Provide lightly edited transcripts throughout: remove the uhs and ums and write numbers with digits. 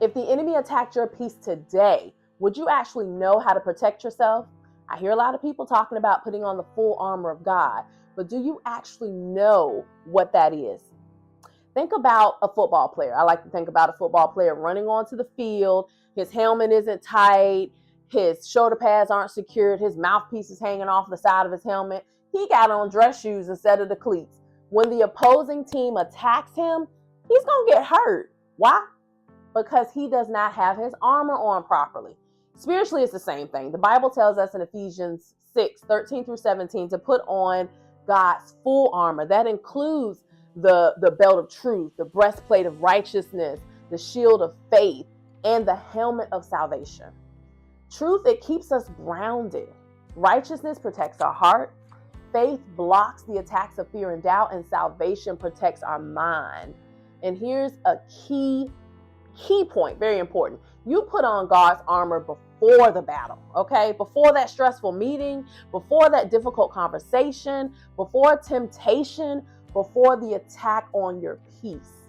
If the enemy attacked your peace today, would you actually know how to protect yourself? I hear a lot of people talking about putting on the full armor of God, but do you actually know what that is? Think about a football player. I like to think about a football player running onto the field. His helmet isn't tight. His shoulder pads aren't secured. His mouthpiece is hanging off the side of his helmet. He got on dress shoes instead of the cleats. When the opposing team attacks him, he's going to get hurt. Why? Because he does not have his armor on properly. Spiritually, it's the same thing. The Bible tells us in Ephesians 6:13-17 to put on God's full armor. That includes the belt of truth, the breastplate of righteousness, the shield of faith, and the helmet of salvation. Truth, it keeps us grounded. Righteousness protects our heart. Faith blocks the attacks of fear and doubt, and salvation protects our mind. And here's a key point, very important. You put on God's armor before the battle, okay? Before that stressful meeting, before that difficult conversation, before temptation, before the attack on your peace.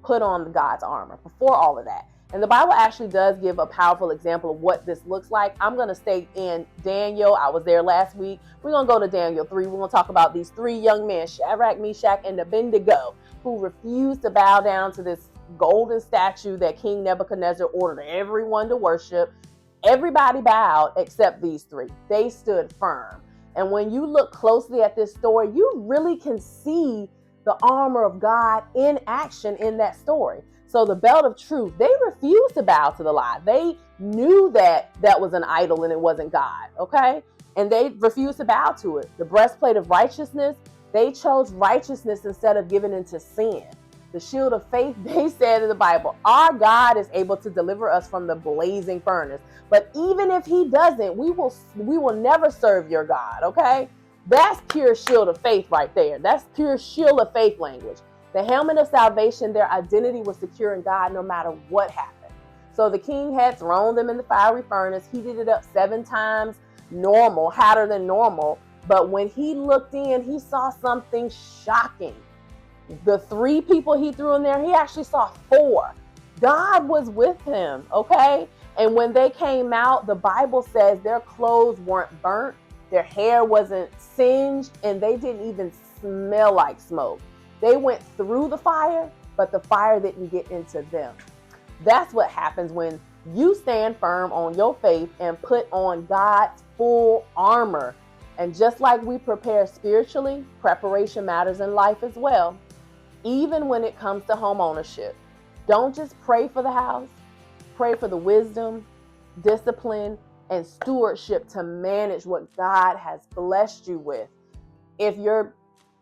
Put on God's armor before all of that. And the Bible actually does give a powerful example of what this looks like. I'm going to stay in Daniel. I was there last week. We're going to go to Daniel 3. We're going to talk about these three young men, Shadrach, Meshach, and Abednego, who refused to bow down to this golden statue that King Nebuchadnezzar ordered everyone to worship. Everybody bowed except these three. They stood firm. And when you look closely at this story, you really can see the armor of God in action in that story. So the belt of truth, they refused to bow to the lie. They knew that that was an idol and it wasn't God, okay? And they refused to bow to it. The breastplate of righteousness, they chose righteousness instead of giving into sin. The shield of faith, they said in the Bible, our God is able to deliver us from the blazing furnace. But even if he doesn't, we will never serve your God, okay? That's pure shield of faith right there. That's pure shield of faith language. The helmet of salvation, their identity was secure in God no matter what happened. So the king had thrown them in the fiery furnace, heated it up 7 times normal, hotter than normal. But when he looked in, he saw something shocking. The 3 people he threw in there, he actually saw 4. God was with him, okay? And when they came out, the Bible says their clothes weren't burnt, their hair wasn't singed, and they didn't even smell like smoke. They went through the fire, but the fire didn't get into them. That's what happens when you stand firm on your faith and put on God's full armor. And just like we prepare spiritually, preparation matters in life as well. Even when it comes to home ownership, don't just pray for the house. Pray for the wisdom, discipline, and stewardship to manage what God has blessed you with. If you're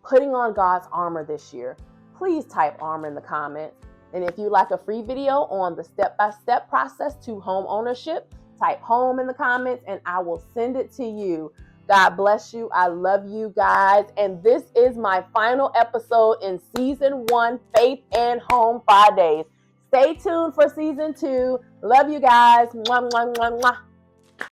putting on God's armor this year, please type armor in the comments. And if you'd like a free video on the step-by-step process to home ownership, type home in the comments and I will send it to you. God bless you. I love you guys. And this is my final episode in season 1, Faith and Home Fridays. Stay tuned for season 2. Love you guys. Mwah, mwah, mwah, mwah.